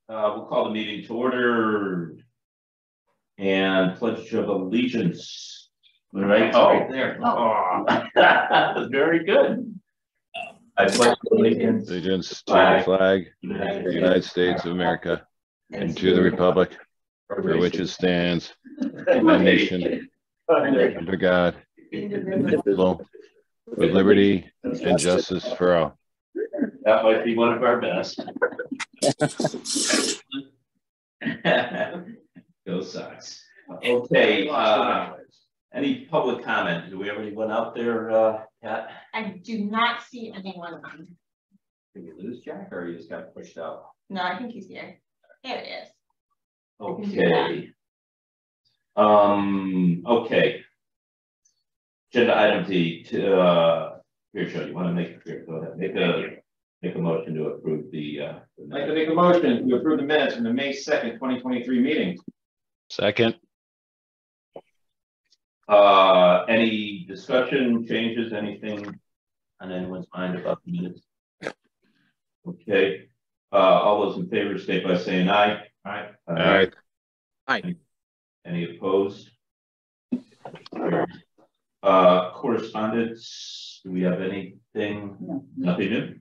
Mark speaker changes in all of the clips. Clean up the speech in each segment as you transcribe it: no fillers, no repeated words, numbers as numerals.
Speaker 1: We'll call the meeting to order and pledge of allegiance. Right? Oh, right there. Oh. Very good. I pledge allegiance
Speaker 2: to the flag of the United States of America and to the republic for which it stands, one nation, under God, indivisible, with liberty and justice for all.
Speaker 1: That might be one of our best. Go Sox. Okay. Any public comment? Do we have anyone out there, Pat?
Speaker 3: I do not see anyone on.
Speaker 1: Did we lose Jack, or he just got pushed out?
Speaker 3: No, I think he's here. There it is.
Speaker 1: Okay. Okay. Agenda item D. Here, Joe. You want to make here? Go ahead. Make a motion to approve the.
Speaker 4: I'd like to make a motion to approve the minutes from the May 2nd, 2023 meeting.
Speaker 2: Second.
Speaker 1: Any discussion, changes, anything on anyone's mind about the minutes? Okay. All those in favor state by saying aye.
Speaker 4: Aye.
Speaker 2: Aye.
Speaker 1: Aye. Any opposed? Correspondence. Do we have anything? No. Nothing new.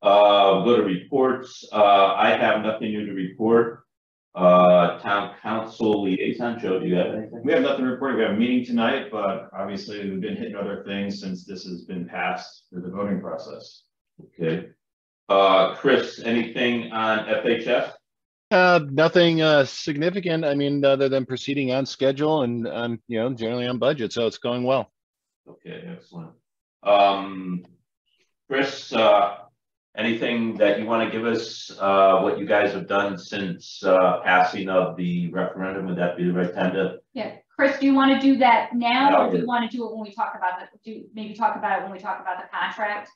Speaker 1: Go to reports. I have nothing new to report. Town council liaison. Joe, do you have anything?
Speaker 4: We have nothing to report. We have a meeting tonight, but obviously we've been hitting other things since this has been passed through the voting process.
Speaker 1: Okay. Chris, anything on FHS?
Speaker 2: Nothing significant. I mean, other than proceeding on schedule and generally on budget, so it's going well.
Speaker 1: Okay, excellent. Chris, anything that you want to give us, what you guys have done since passing of the referendum? Would that be the right time to?
Speaker 5: Yeah, Chris, do you want to do that now, or do you want to do it when we talk about maybe talk about it when we talk about the contract?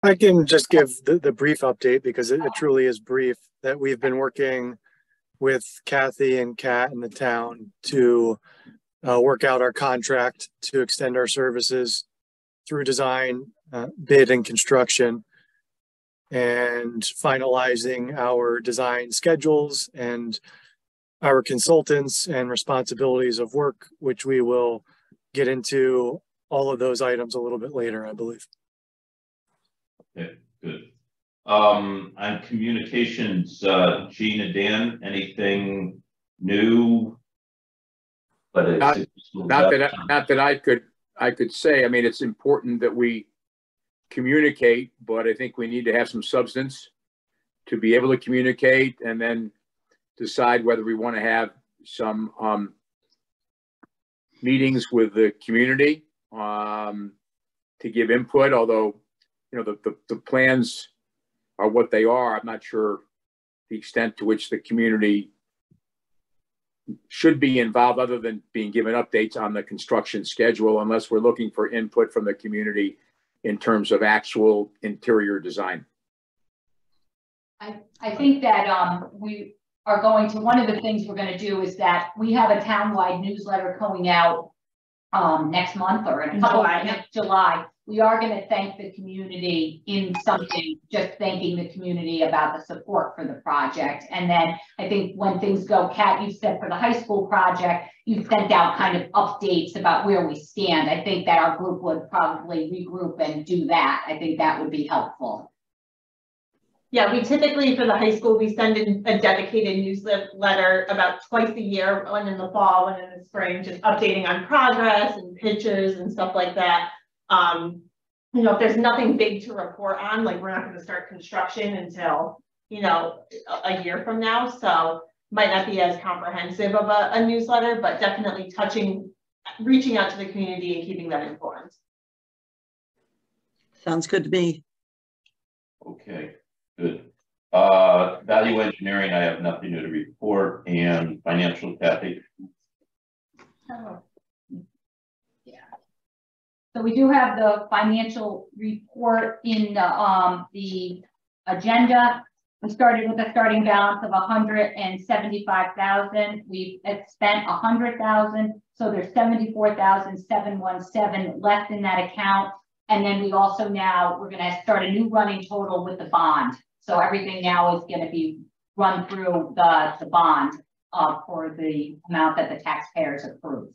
Speaker 6: I can just give the brief update because it truly is brief. That we've been working with Kathy and Kat in the town to work out our contract to extend our services through design, bid, and construction, and finalizing our design schedules and our consultants and responsibilities of work, which we will get into all of those items a little bit later, I believe.
Speaker 1: Okay, good. On communications, Gene and Dan, anything new? But
Speaker 7: not that I could say. I mean, it's important that we communicate, but I think we need to have some substance to be able to communicate and then decide whether we want to have some meetings with the community to give input. Although, the plans are what they are, I'm not sure the extent to which the community should be involved other than being given updates on the construction schedule, unless we're looking for input from the community in terms of actual interior design.
Speaker 5: I think that we are going to, one of the things we're going to do is that we have a townwide newsletter going out next month or in a couple of July. We are going to thank the community in something, just thanking the community about the support for the project. And then I think when things go, Kat, you said for the high school project, you sent out kind of updates about where we stand. I think that our group would probably regroup and do that. I think that would be helpful.
Speaker 3: Yeah, we typically, for the high school, we send in a dedicated newsletter about twice a year, one in the fall, one in the spring, just updating on progress and pictures and stuff like that. If there's nothing big to report on, like we're not going to start construction until, a year from now. So might not be as comprehensive of a newsletter, but definitely reaching out to the community and keeping them informed.
Speaker 8: Sounds good to me.
Speaker 1: Okay, good. Value engineering, I have nothing new to report. And financial, Kathy.
Speaker 5: Oh. So we do have the financial report in the agenda. We started with a starting balance of 175,000. We've spent 100,000, so there's 74,717 left in that account. And then we also we're going to start a new running total with the bond. So everything now is going to be run through the bond for the amount that the taxpayers approved.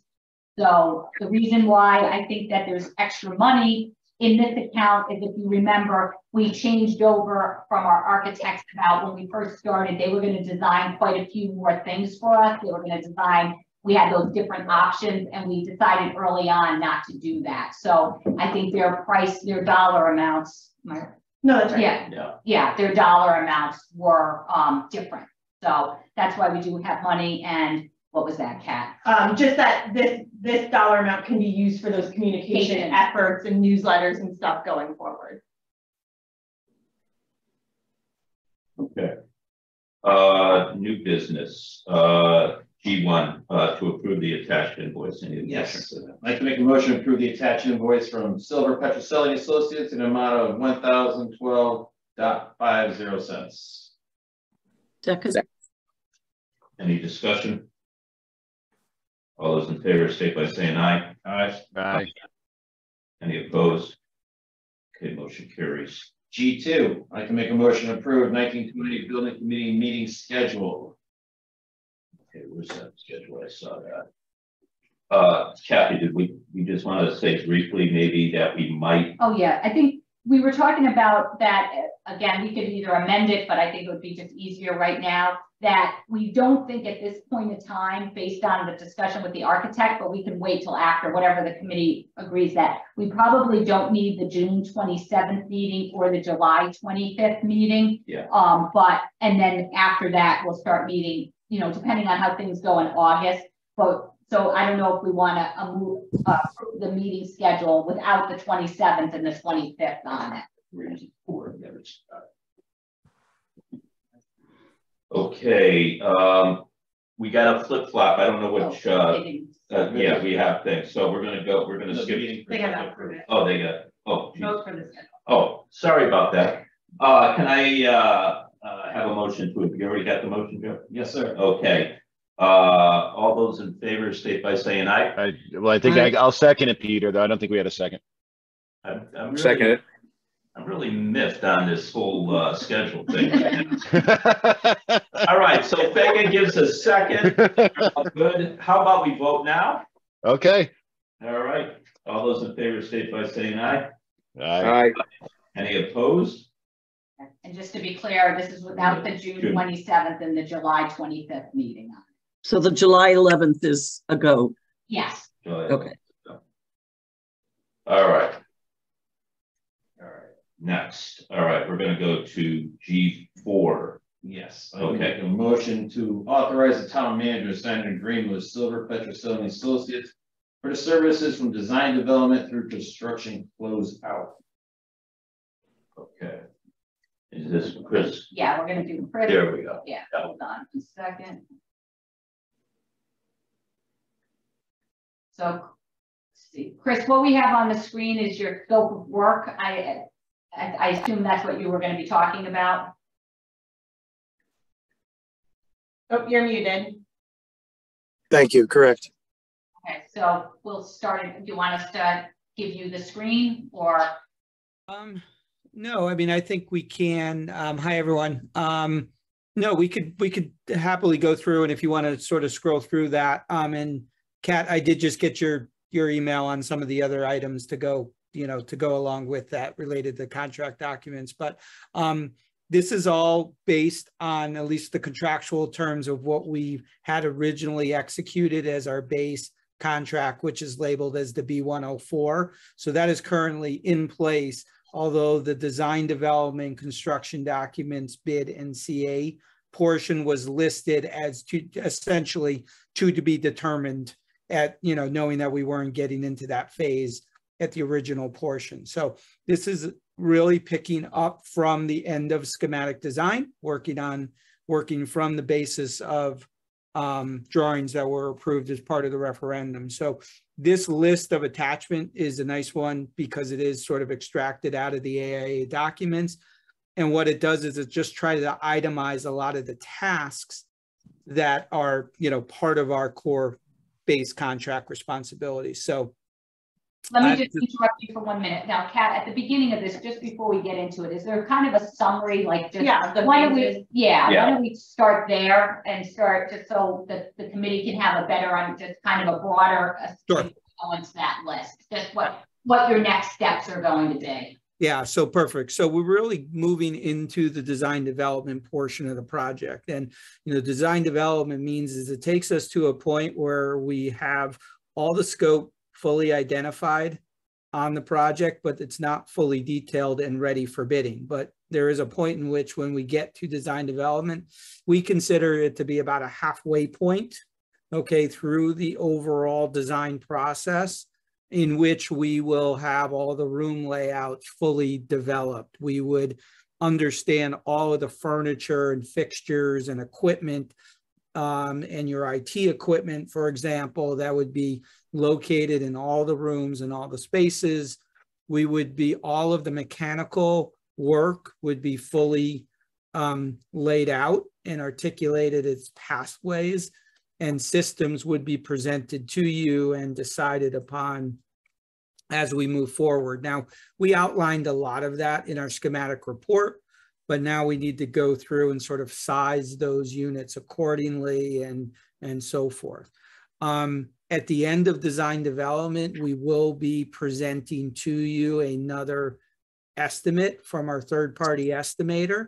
Speaker 5: So the reason why I think that there's extra money in this account is, if you remember, we changed over from our architects about when we first started. They were going to design quite a few more things for us. They were going to design, we had those different options, and we decided early on not to do that. So I think their dollar amounts,
Speaker 3: No, that's right.
Speaker 5: yeah, their dollar amounts were different. So that's why we do have money. And what was that, Kat?
Speaker 3: Just that this dollar amount can be used for those communication efforts and newsletters and stuff going forward.
Speaker 1: Okay. New business, G1, to approve the attached invoice.
Speaker 4: Yes, I'd like to make a motion to approve the attached invoice from Silver Petroselli Associates in an amount of $1,012.50.
Speaker 8: Second.
Speaker 1: Any discussion? All those in favor state by saying aye.
Speaker 4: Aye.
Speaker 2: Aye.
Speaker 1: Any opposed? Okay, motion carries.
Speaker 4: G2, I can make a motion to approve 1920 building committee meeting schedule.
Speaker 1: Okay, where's that schedule? I saw that. Kathy, did we just want to say briefly maybe that we might?
Speaker 5: Oh yeah, I think we were talking about that. Again, we could either amend it, but I think it would be just easier right now, that we don't think at this point in time, based on the discussion with the architect, but we can wait till after, whatever the committee agrees, that we probably don't need the June 27th meeting or the July 25th meeting.
Speaker 1: Yeah.
Speaker 5: And then after that, we'll start meeting, you know, depending on how things go in August. But so I don't know if we want to move the meeting schedule without the 27th and the 25th on it.
Speaker 1: Okay, we got a flip flop. I don't know which, yeah, we have things. So we're going to skip.
Speaker 3: They got to approve it.
Speaker 1: Oh, they got, oh,
Speaker 3: Vote for this.
Speaker 1: oh, sorry about that. Can I have a motion to, you already got the motion, Joe?
Speaker 4: Yes, sir.
Speaker 1: Okay. All those in favor state by saying aye.
Speaker 2: I think I'll second it, Peter, though. I don't think we had a second.
Speaker 1: I'm really,
Speaker 7: Second it.
Speaker 1: I'm really miffed on this whole schedule thing. All right, so Fagan gives a second. Good. How about we vote now?
Speaker 2: Okay.
Speaker 1: All right. All those in favor state by saying aye.
Speaker 2: Aye.
Speaker 1: Any opposed?
Speaker 5: And just to be clear, this is without the June 27th and the July 25th meeting on it.
Speaker 8: So the July 11th is a go.
Speaker 5: Yes.
Speaker 8: Okay.
Speaker 1: All right. All right. Next. All right. We're going to go to G4.
Speaker 4: Yes.
Speaker 1: Okay.
Speaker 4: Make a motion to authorize the town manager to sign an agreement with Silver Petroselli Associates for the services from design development through construction closeout.
Speaker 1: Okay. Is this Chris?
Speaker 5: Yeah, we're going to do Chris.
Speaker 1: There we go.
Speaker 5: Yeah, hold on a second. So, let's see, Chris, what we have on the screen is your scope of work. I assume that's what you were going to be talking about.
Speaker 3: Oh, you're muted.
Speaker 6: Thank you, correct.
Speaker 5: Okay, so we'll start. Do you want us to give you the screen or?
Speaker 9: No, I mean, I think we can. Hi, everyone. No, we could happily go through, and if you want to sort of scroll through that. And Kat, I did just get your email on some of the other items to go, to go along with that related to contract documents. But this is all based on at least the contractual terms of what we had originally executed as our base contract, which is labeled as the B104. So that is currently in place, although the design development construction documents bid and CA portion was listed as essentially to be determined at, knowing that we weren't getting into that phase at the original portion. So this is really picking up from the end of schematic design, working from the basis of drawings that were approved as part of the referendum. So this list of attachment is a nice one because it is sort of extracted out of the AIA documents. And what it does is it just tries to itemize a lot of the tasks that are, part of our core base contract responsibilities. So
Speaker 5: Let me just interrupt you for 1 minute. Now, Kat, at the beginning of this, just before we get into it, is there kind of a summary, like just, why don't we start there and start just so that the committee can have a better, just kind of a broader, go into that list, just what your next steps are going to be.
Speaker 9: Yeah, so perfect. So we're really moving into the design development portion of the project. And, you know, design development means is it takes us to a point where we have all the scope fully identified on the project, but it's not fully detailed and ready for bidding. But there is a point in which when we get to design development, we consider it to be about a halfway point, okay, through the overall design process, in which we will have all the room layouts fully developed. We would understand all of the furniture and fixtures and equipment and your IT equipment, for example, that would be located in all the rooms and all the spaces. We would be, all of the mechanical work would be fully laid out and articulated as pathways, and systems would be presented to you and decided upon as we move forward. Now, we outlined a lot of that in our schematic report, but now we need to go through and sort of size those units accordingly and so forth. At the end of design development, we will be presenting to you another estimate from our third-party estimator.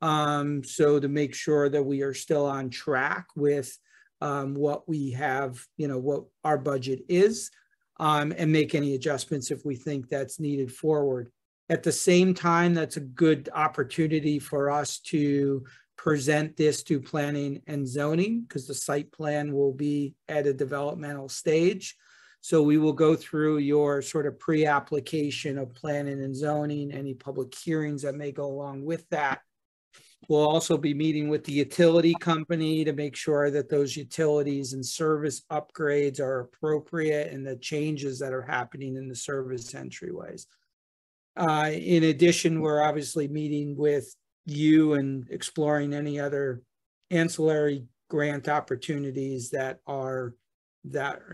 Speaker 9: So to make sure that we are still on track with what we have, you know, what our budget is, and make any adjustments if we think that's needed forward. At the same time, that's a good opportunity for us to present this to planning and zoning, because the site plan will be at a developmental stage. So we will go through your sort of pre-application of planning and zoning, any public hearings that may go along with that. We'll also be meeting with the utility company to make sure that those utilities and service upgrades are appropriate and the changes that are happening in the service entryways. In addition, we're obviously meeting with you and exploring any other ancillary grant opportunities that are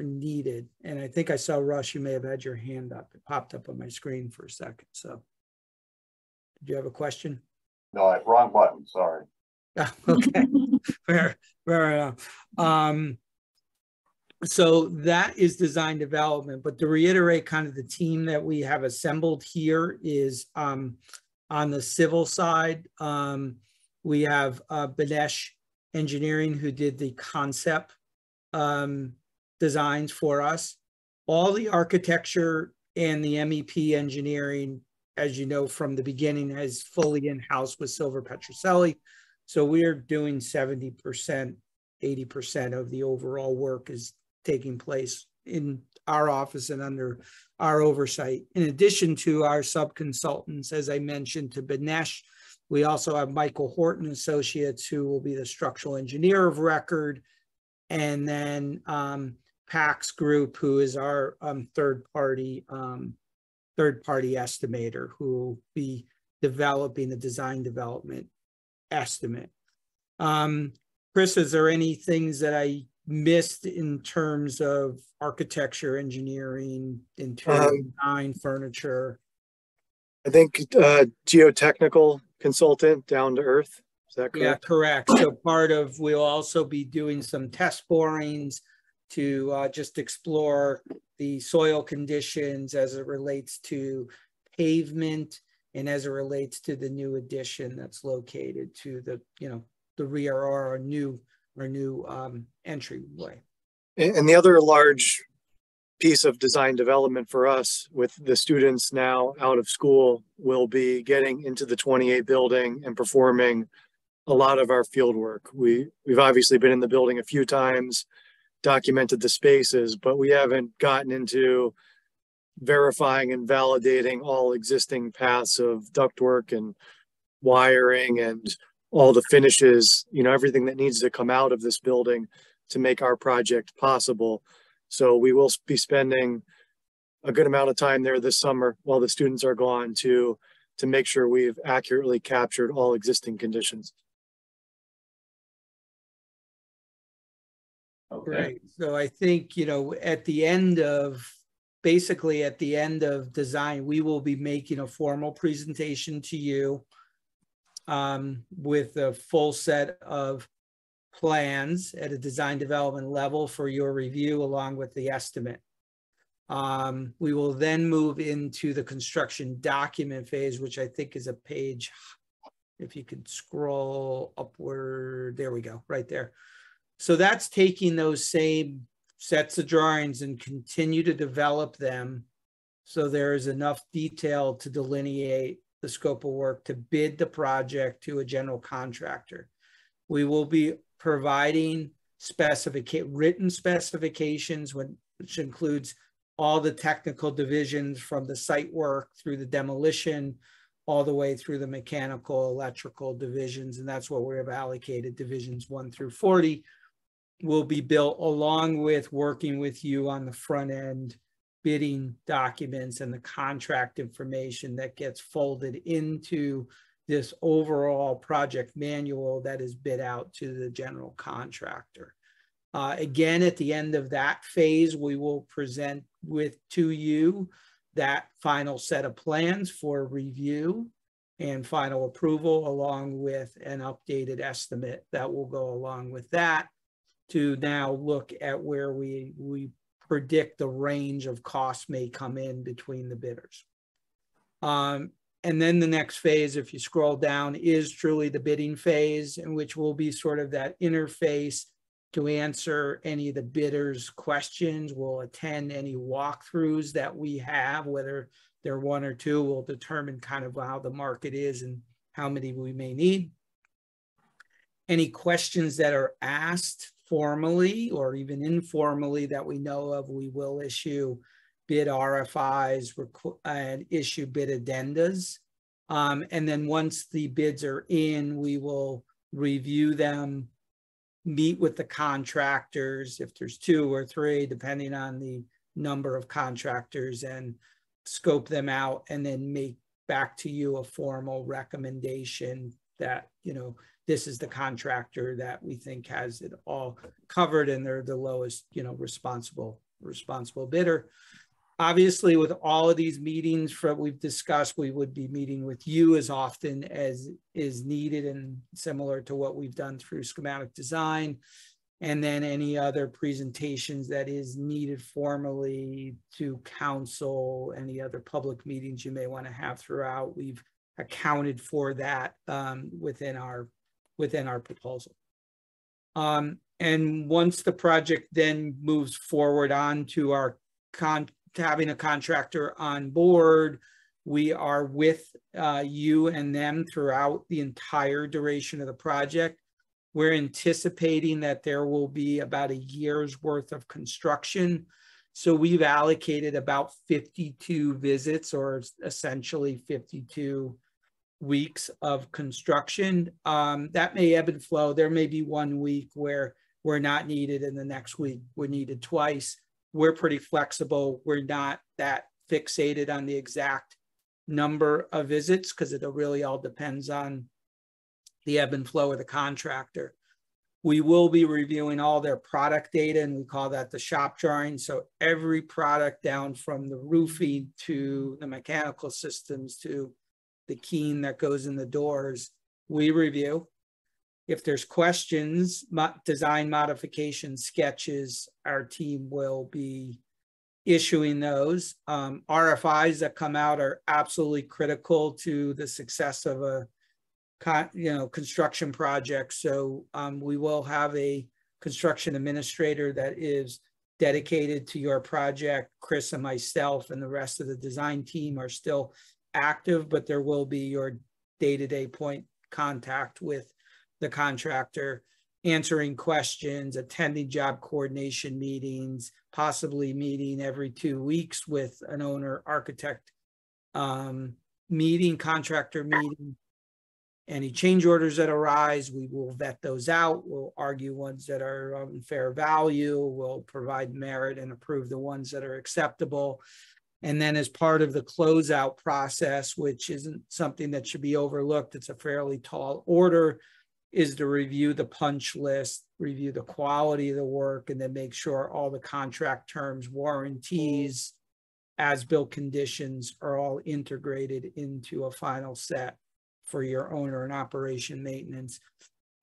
Speaker 9: needed. And I think I saw, Russ, you may have had your hand up. It popped up on my screen for a second. So did you have a question?
Speaker 10: No, wrong button, sorry.
Speaker 9: Okay, fair enough. So that is design development, but to reiterate, kind of the team that we have assembled here is on the civil side. We have Banesh Engineering, who did the concept designs for us. All the architecture and the MEP engineering, as you know from the beginning, is fully in-house with Silver Petroselli. So we're doing 70%, 80% of the overall work is taking place in our office and under our oversight. In addition to our sub-consultants, as I mentioned, to Banesh, we also have Michael Horton Associates, who will be the structural engineer of record. And then PAX Group, who is our third-party estimator, who will be developing the design development estimate. Chris, is there any things that I missed in terms of architecture, engineering, interior design, furniture?
Speaker 6: I think geotechnical consultant, Down to Earth. Is that correct?
Speaker 9: Yeah, correct. So part of, we'll also be doing some test borings to just explore the soil conditions as it relates to pavement and as it relates to the new addition that's located to the, you know, the rear or our new entryway.
Speaker 6: And the other large piece of design development for us, with the students now out of school, will be getting into the 28 building and performing a lot of our field work. We've obviously been in the building a few times, documented the spaces, but we haven't gotten into verifying and validating all existing paths of ductwork and wiring and all the finishes, you know, everything that needs to come out of this building to make our project possible. So we will be spending a good amount of time there this summer while the students are gone to make sure we've accurately captured all existing conditions.
Speaker 1: Okay.
Speaker 9: Right. So I think, you know, at the end of basically at the end of design, we will be making a formal presentation to you with a full set of plans at a design development level for your review along with the estimate. We will then move into the construction document phase, which I think is a page, if you could scroll upward, there we go, right there. So that's taking those same sets of drawings and continue to develop them so there is enough detail to delineate the scope of work to bid the project to a general contractor. We will be providing written specifications, which includes all the technical divisions from the site work through the demolition, all the way through the mechanical, electrical divisions, and that's what we have allocated. Divisions 1 through 40 will be built along with working with you on the front end bidding documents and the contract information that gets folded into this overall project manual that is bid out to the general contractor. Again, at the end of that phase, we will present to you that final set of plans for review and final approval, along with an updated estimate that will go along with that to now look at where we predict the range of costs may come in between the bidders. And then the next phase, if you scroll down, is truly the bidding phase, in which will be sort of that interface to answer any of the bidders' questions. We'll attend any walkthroughs that we have, whether they're 1 or 2, will determine kind of how the market is and how many we may need. Any questions that are asked formally or even informally that we know of, we will issue bid RFIs and issue bid addendas. And then once the bids are in, we will review them, meet with the contractors, if there's 2 or 3, depending on the number of contractors, and scope them out, and then make back to you a formal recommendation that, you know, this is the contractor that we think has it all covered and they're the lowest, you know, responsible bidder. Obviously, with all of these meetings we've discussed, we would be meeting with you as often as is needed, and similar to what we've done through schematic design. And then any other presentations that is needed formally to council, any other public meetings you may want to have throughout, we've accounted for that within our proposal. And once the project then moves forward on to our having a contractor on board, we are with you and them throughout the entire duration of the project. We're anticipating that there will be about a year's worth of construction. So we've allocated about 52 visits, or essentially 52 weeks of construction. That may ebb and flow. There may be 1 week where we're not needed and the next week we're needed twice. We're pretty flexible. We're not that fixated on the exact number of visits because it really all depends on the ebb and flow of the contractor. We will be reviewing all their product data, and we call that the shop drawing. So every product, down from the roofing to the mechanical systems to the keying that goes in the doors, we review. If there's questions, design modification sketches, our team will be issuing those. RFIs that come out are absolutely critical to the success of a construction project. So we will have a construction administrator that is dedicated to your project. Chris and myself and the rest of the design team are still active, but there will be your day-to-day point contact with the contractor, answering questions, attending job coordination meetings, possibly meeting every 2 weeks with an owner architect meeting, contractor meeting. Any change orders that arise, we will vet those out. We'll argue ones that are of fair value. We'll provide merit and approve the ones that are acceptable. And then as part of the closeout process, which isn't something that should be overlooked, it's a fairly tall order, is to review the punch list, review the quality of the work, and then make sure all the contract terms, warranties, as-built conditions are all integrated into a final set for your owner and operation maintenance.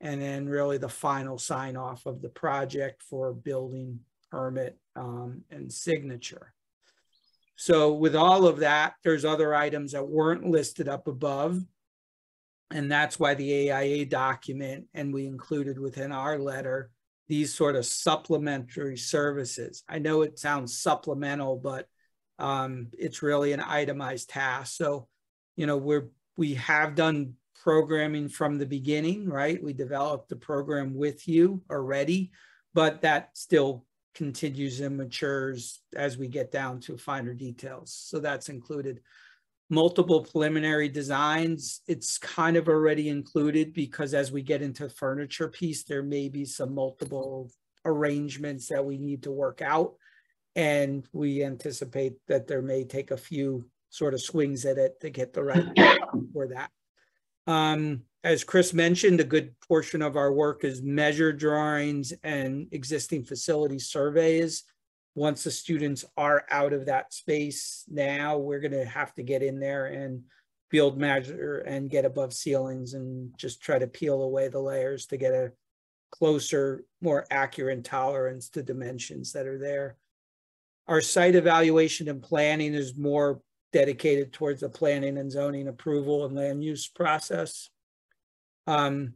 Speaker 9: And then really the final sign off of the project for building permit and signature. So with all of that, there's other items that weren't listed up above. And that's why the AIA document, and we included within our letter, these sort of supplementary services. I know it sounds supplemental, but it's really an itemized task. So, you know, we have done programming from the beginning, right? We developed the program with you already, but that still continues and matures as we get down to finer details. So that's included. Multiple preliminary designs, it's kind of already included because as we get into the furniture piece, there may be some multiple arrangements that we need to work out. And we anticipate that there may take a few sort of swings at it to get the right for that. As Chris mentioned, a good portion of our work is measure drawings and existing facility surveys. Once the students are out of that space now, we're going to have to get in there and field measure and get above ceilings and just try to peel away the layers to get a closer, more accurate tolerance to dimensions that are there. Our site evaluation and planning is more dedicated towards the planning and zoning approval and land use process. The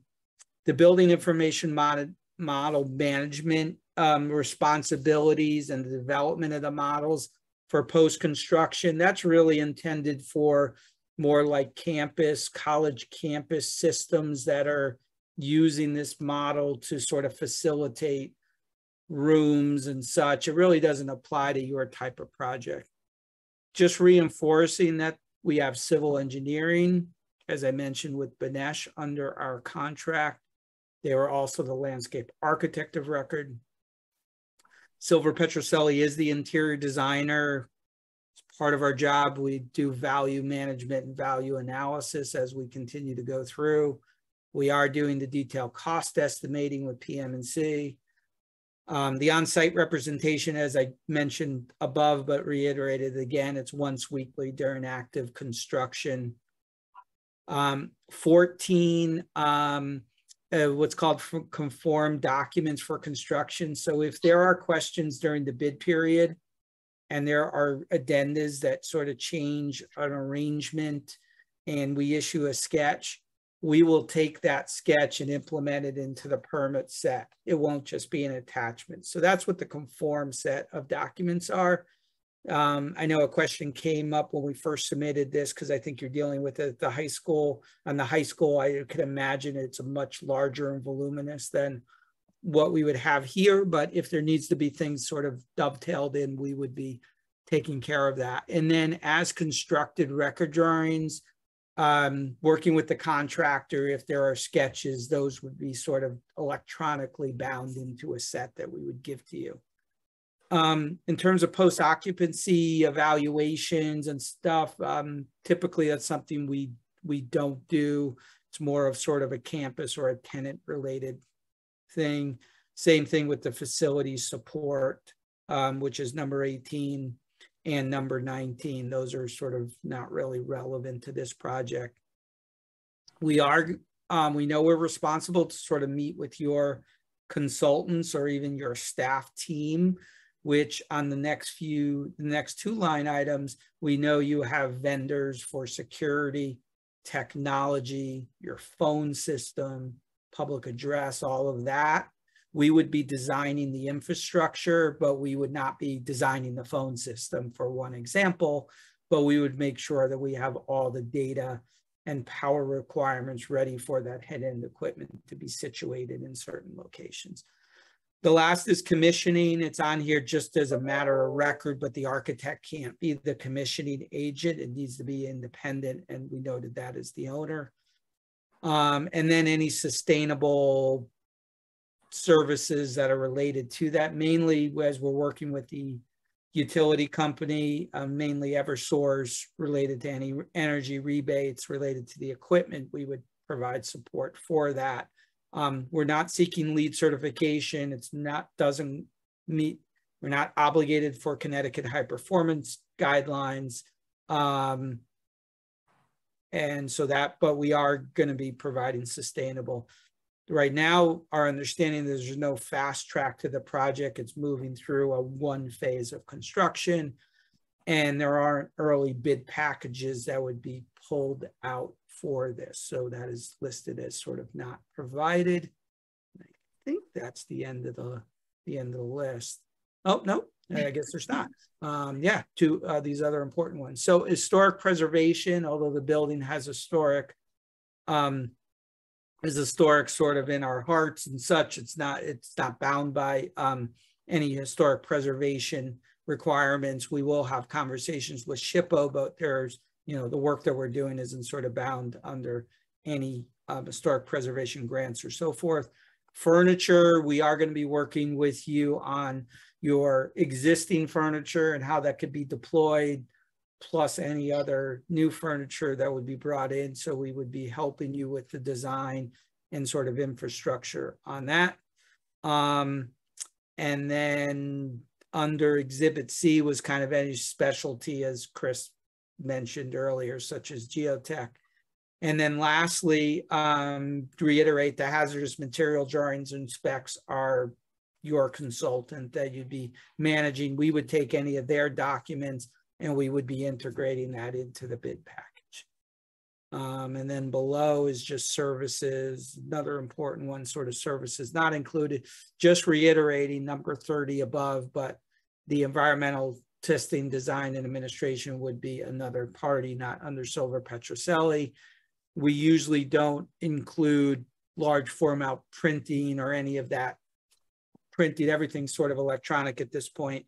Speaker 9: building information model management responsibilities and the development of the models for post-construction, that's really intended for more like campus, college campus systems that are using this model to sort of facilitate rooms and such. It really doesn't apply to your type of project. Just reinforcing that we have civil engineering, as I mentioned with Banesh under our contract. They were also the landscape architect of record. Silver Petroselli is the interior designer. It's part of our job. We do value management and value analysis as we continue to go through. We are doing the detailed cost estimating with PM&C. The on-site representation, as I mentioned above, but reiterated again, it's once weekly during active construction. 14, what's called conform documents for construction. So if there are questions during the bid period and there are addendas that sort of change an arrangement and we issue a sketch, we will take that sketch and implement it into the permit set. It won't just be an attachment. So that's what the conform set of documents are. I know a question came up when we first submitted this because I think you're dealing with it at the high school. On the high school, I could imagine it's a much larger and voluminous than what we would have here. But if there needs to be things sort of dovetailed in, we would be taking care of that. And then as constructed record drawings, working with the contractor, if there are sketches, those would be sort of electronically bound into a set that we would give to you. In terms of post-occupancy evaluations and stuff, typically that's something we don't do. It's more of sort of a campus or a tenant related thing. Same thing with the facility support, which is number 18 and number 19. Those are sort of not really relevant to this project. We know we're responsible to sort of meet with your consultants or even your staff team, which on the next two line items, we know you have vendors for security, technology, your phone system, public address, all of that. We would be designing the infrastructure, but we would not be designing the phone system for one example, but we would make sure that we have all the data and power requirements ready for that head-end equipment to be situated in certain locations. The last is commissioning. It's on here just as a matter of record, but the architect can't be the commissioning agent. It needs to be independent, and we noted that as the owner. And then any sustainable services that are related to that, mainly as we're working with the utility company, mainly Eversource, related to any energy rebates related to the equipment, we would provide support for that. We're not seeking LEED certification. Doesn't meet We're not obligated for Connecticut high performance guidelines. And so that, but we are going to be providing sustainable. Right now, our understanding is there's no fast track to the project. It's moving through a one phase of construction, and there aren't early bid packages that would be pulled out for this. So that is listed as sort of not provided. I think that's the end of the list. Oh, no, I guess there's not. Yeah, two these other important ones. So historic preservation, although the building has historic, is historic sort of in our hearts and such. It's not bound by any historic preservation requirements. We will have conversations with SHPO, but there's, the work that we're doing isn't sort of bound under any historic preservation grants or so forth. Furniture, we are going to be working with you on your existing furniture and how that could be deployed, plus any other new furniture that would be brought in. So we would be helping you with the design and sort of infrastructure on that. And then under Exhibit C was kind of any specialty, as Chris mentioned earlier, such as geotech. And then lastly, reiterate the hazardous material drawings and specs are your consultant that you'd be managing. We would take any of their documents and we would be integrating that into the bid package. And then below is just services, another important one, sort of services not included, just reiterating number 30 above, but the environmental testing, design, and administration would be another party, not under Silver Petroselli. We usually don't include large format printing or any of that printing. Everything's sort of electronic at this point.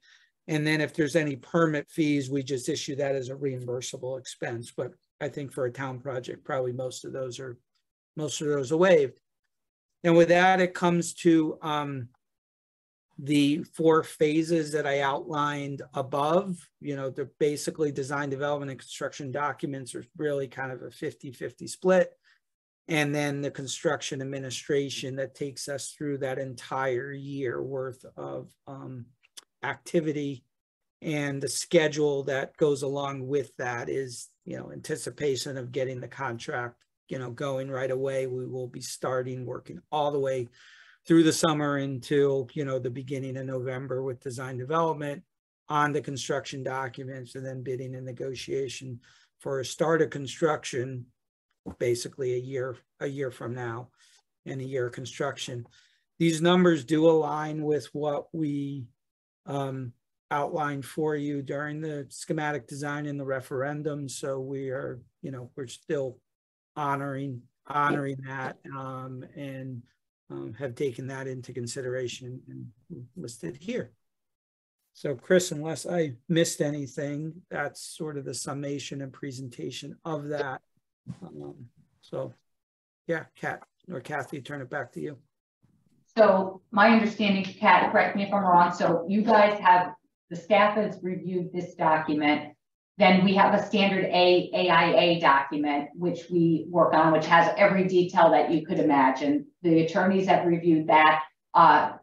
Speaker 9: And then if there's any permit fees, we just issue that as a reimbursable expense. But I think for a town project, probably most of those are waived. And with that, it comes to the 4 phases that I outlined above. They're basically design, development, and construction documents are really kind of a 50-50 split. And then the construction administration that takes us through that entire year worth of activity, and the schedule that goes along with that is, anticipation of getting the contract, going right away. We will be starting working all the way through the summer until, the beginning of November with design development on the construction documents, and then bidding and negotiation for a start of construction, basically a year from now, and a year of construction. These numbers do align with what we outlined for you during the schematic design and the referendum. So we are, we're still honoring that and have taken that into consideration and listed here. So Chris, unless I missed anything, that's sort of the summation and presentation of that. So yeah, Kathy, turn it back to you.
Speaker 5: So my understanding, Kat, correct me if I'm wrong. So you guys have, the staff has reviewed this document. Then we have a standard AIA document, which we work on, which has every detail that you could imagine. The attorneys have reviewed that.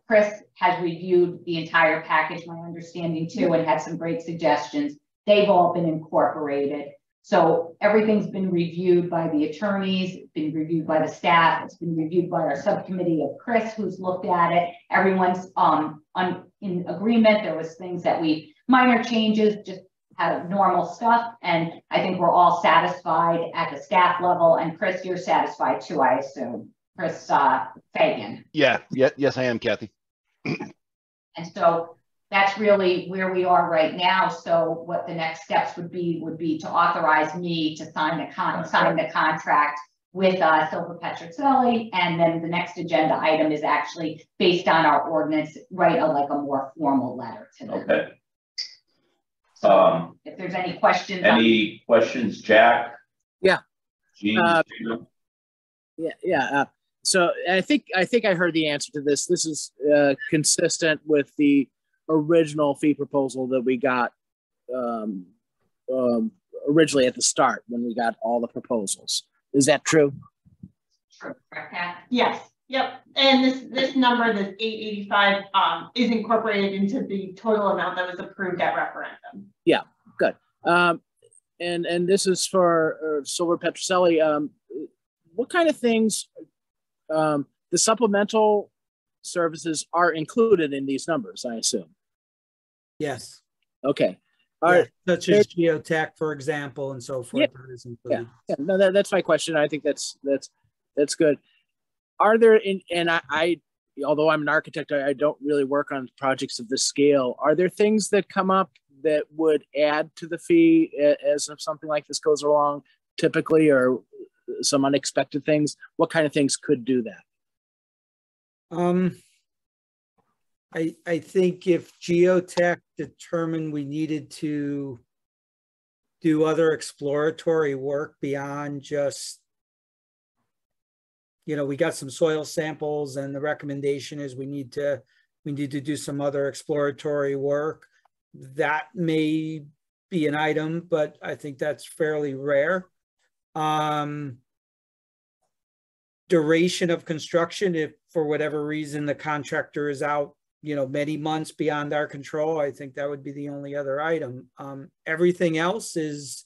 Speaker 5: Chris has reviewed the entire package, my understanding too, and had some great suggestions. They've all been incorporated. So everything's been reviewed by the attorneys, been reviewed by the staff, it's been reviewed by our subcommittee of Chris, who's looked at it. Everyone's in agreement. There was things that minor changes, just had normal stuff. And I think we're all satisfied at the staff level. And Chris, you're satisfied too, I assume. Chris Fagan.
Speaker 2: Yes, I am, Kathy.
Speaker 5: And so that's really where we are right now. So what the next steps would be to authorize me to sign the contract with Silver Petroselli, and then the next agenda item is actually based on our ordinance, write like a more formal letter to them.
Speaker 1: Okay.
Speaker 5: So if there's any questions.
Speaker 1: Any questions, Jack?
Speaker 11: Yeah.
Speaker 1: Gene,
Speaker 11: So I think I heard the answer to this. This is consistent with the original fee proposal that we got originally at the start when we got all the proposals. Is that true?
Speaker 5: True. Correct, Kat?
Speaker 3: Yes. Yep, and this number, this 885, is incorporated into the total amount that was approved at referendum.
Speaker 11: Yeah, good. And this is for Silver Petroselli. What kind of things, the supplemental services are included in these numbers, I assume?
Speaker 9: Yes.
Speaker 11: Okay.
Speaker 9: All
Speaker 11: Yeah,
Speaker 9: right. Such as geotech, for example, and so forth.
Speaker 11: Yeah.
Speaker 9: That is included.
Speaker 11: Yeah. No, that's my question. I think that's good. Are there I although I'm an architect, I don't really work on projects of this scale. Are there things that come up that would add to the fee as if something like this goes along typically, or some unexpected things? What kind of things could do that?
Speaker 9: I think if geotech determined we needed to do other exploratory work beyond just, you know, we got some soil samples and the recommendation is we need to do some other exploratory work, that may be an item, but I think that's fairly rare. Duration of construction, if for whatever reason the contractor is out, you know, many months beyond our control, I think that would be the only other item. Everything else is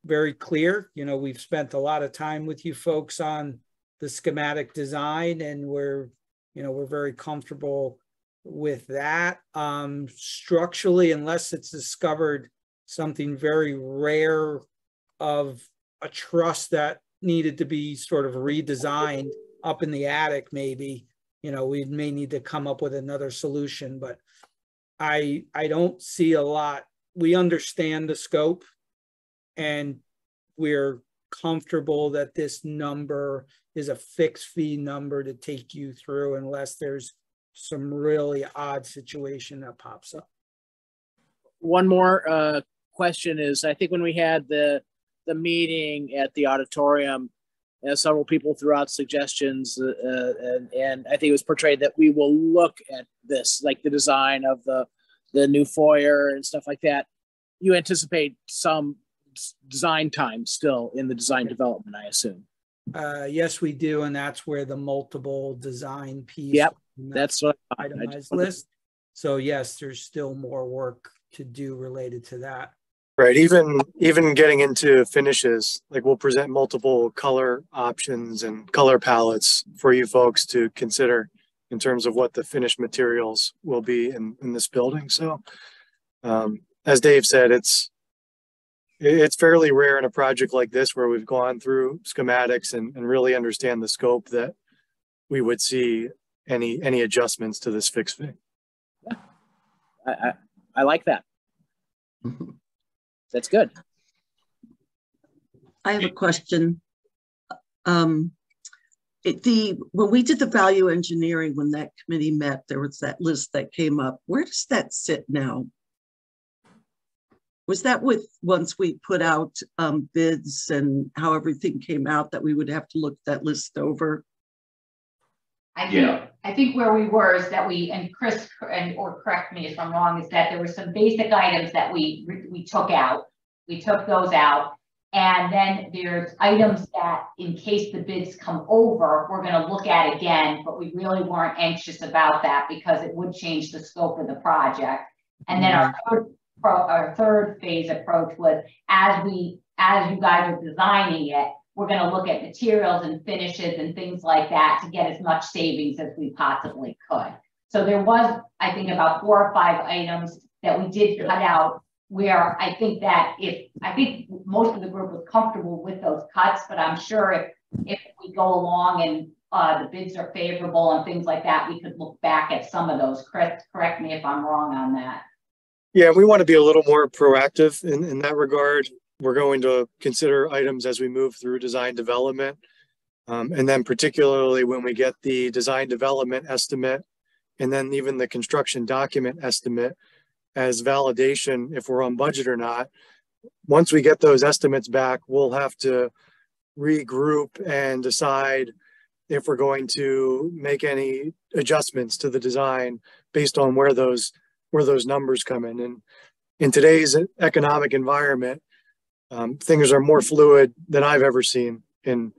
Speaker 9: very clear. You know, we've spent a lot of time with you folks on the schematic design, and we're very comfortable with that. Structurally, unless it's discovered something very rare of a truss that needed to be sort of redesigned up in the attic, maybe, you know, we may need to come up with another solution, but I don't see a lot. We understand the scope and we're comfortable that this number is a fixed fee number to take you through unless there's some really odd situation that pops up.
Speaker 11: One more question is, I think when we had the meeting at the auditorium, several people threw out suggestions, and I think it was portrayed that we will look at this, like the design of the new foyer and stuff like that. You anticipate some design time still in the design development, I assume.
Speaker 9: Yes, we do, and that's where the multiple design piece.
Speaker 11: Yep, that's what
Speaker 9: itemized list. So yes, there's still more work to do related to that.
Speaker 6: Right, even getting into finishes, like we'll present multiple color options and color palettes for you folks to consider in terms of what the finished materials will be in this building. So as Dave said, it's fairly rare in a project like this where we've gone through schematics and really understand the scope that we would see any adjustments to this fixed fee.
Speaker 11: Yeah. I like that. That's good.
Speaker 8: I have a question. When we did the value engineering, when that committee met, there was that list that came up. Where does that sit now? Was that with, once we put out bids and how everything came out, that we would have to look that list over?
Speaker 5: I think where we were is that and Chris, or correct me if I'm wrong, is that there were some basic items that we took out. We took those out. And then there's items that in case the bids come over, we're going to look at again, but we really weren't anxious about that because it would change the scope of the project. And then our third phase approach was as you guys are designing it, we're going to look at materials and finishes and things like that to get as much savings as we possibly could. So there was, I think, about 4 or 5 items that we did cut out, where I think most of the group was comfortable with those cuts, but I'm sure if we go along and the bids are favorable and things like that, we could look back at some of those. Chris, correct me if I'm wrong on that.
Speaker 6: Yeah, we want to be a little more proactive in that regard. We're going to consider items as we move through design development. And then particularly when we get the design development estimate and then even the construction document estimate as validation if we're on budget or not. Once we get those estimates back, we'll have to regroup and decide if we're going to make any adjustments to the design based on where those numbers come in. And in today's economic environment, things are more fluid than I've ever seen in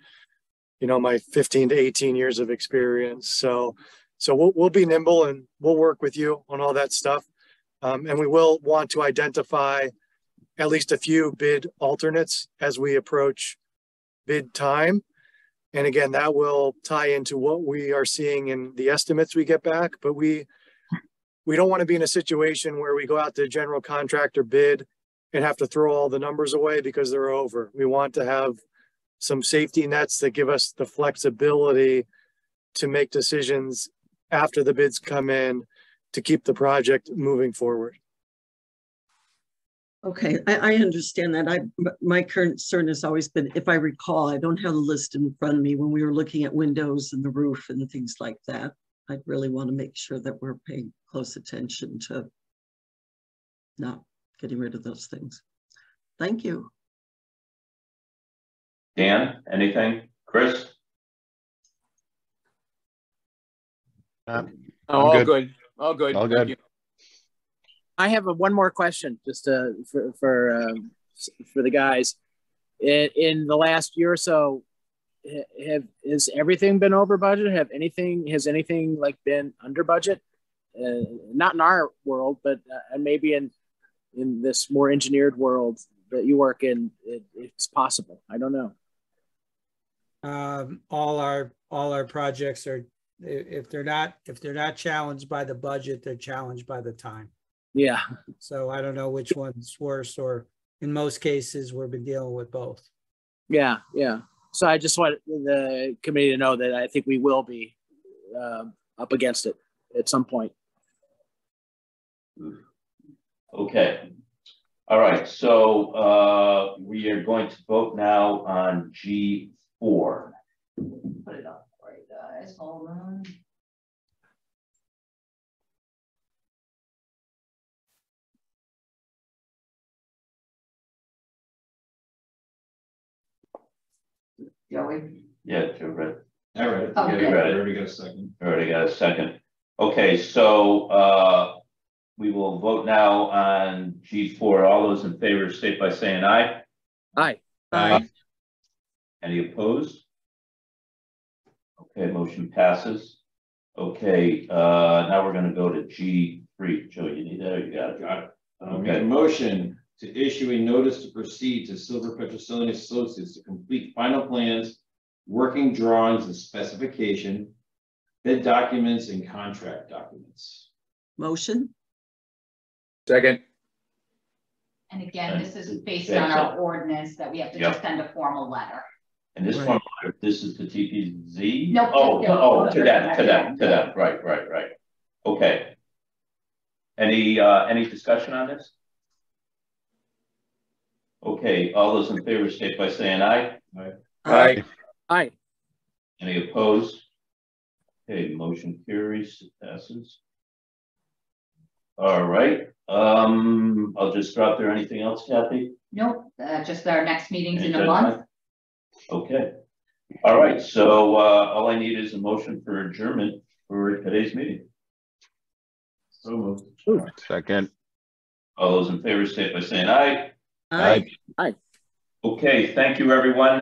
Speaker 6: my 15 to 18 years of experience. So we'll be nimble and we'll work with you on all that stuff. And we will want to identify at least a few bid alternates as we approach bid time. And again, that will tie into what we are seeing in the estimates we get back, but we don't want to be in a situation where we go out to general contractor bid and have to throw all the numbers away because they're over. We want to have some safety nets that give us the flexibility to make decisions after the bids come in to keep the project moving forward.
Speaker 8: Okay, I understand that. My concern has always been, if I recall, I don't have the list in front of me when we were looking at windows and the roof and things like that. I'd really want to make sure that we're paying close attention to not getting rid of those things. Thank you.
Speaker 1: Dan, anything? Chris?
Speaker 7: All good. All good.
Speaker 2: All good.
Speaker 11: I have one more question, just for the guys. In the last year or so, has everything been over budget? Has anything like been under budget? Not in our world, but maybe in this more engineered world that you work in, it's possible. I don't know.
Speaker 9: All our projects are, if they're not challenged by the budget, they're challenged by the time.
Speaker 11: Yeah.
Speaker 9: So I don't know which one's worse, or in most cases, we've been dealing with both.
Speaker 11: Yeah. So I just want the committee to know that I think we will be up against it at some point.
Speaker 1: Okay. All right. So we are going to vote now on G4.
Speaker 5: Put it up for you guys. Hold on. Joey?
Speaker 1: Yeah, Joe read.
Speaker 4: I read it.
Speaker 5: Okay.
Speaker 1: You read it.
Speaker 4: Already got a second.
Speaker 1: Already got a second. Okay, so we will vote now on G4. All those in favor state by saying aye.
Speaker 11: Aye.
Speaker 8: Aye.
Speaker 1: Any opposed? Okay, motion passes. Okay, now we're gonna go to G3. Joe, you need that or you got it?
Speaker 4: Got it. Make a motion to issue a notice to proceed to Silver Petrocelli Associates to complete final plans, working drawings and specification, bid documents and contract documents.
Speaker 8: Motion?
Speaker 5: And again, this is based on our ordinance that we have to just send a formal letter.
Speaker 1: And this one, this is the TPZ?
Speaker 5: Nope,
Speaker 1: Oh, to them. Right. Okay. Any discussion on this? Okay, all those in favor state by saying aye.
Speaker 11: Aye.
Speaker 1: Any opposed? Okay, motion carries, it passes. All right, I'll just drop there. Anything else, Kathy?
Speaker 5: Nope, just our next meeting's in a month.
Speaker 1: Okay. All right, so all I need is a motion for adjournment for today's meeting.
Speaker 4: So moved.
Speaker 2: Second.
Speaker 1: All those in favor state by saying aye.
Speaker 8: Aye.
Speaker 11: Aye.
Speaker 1: Okay, thank you, everyone.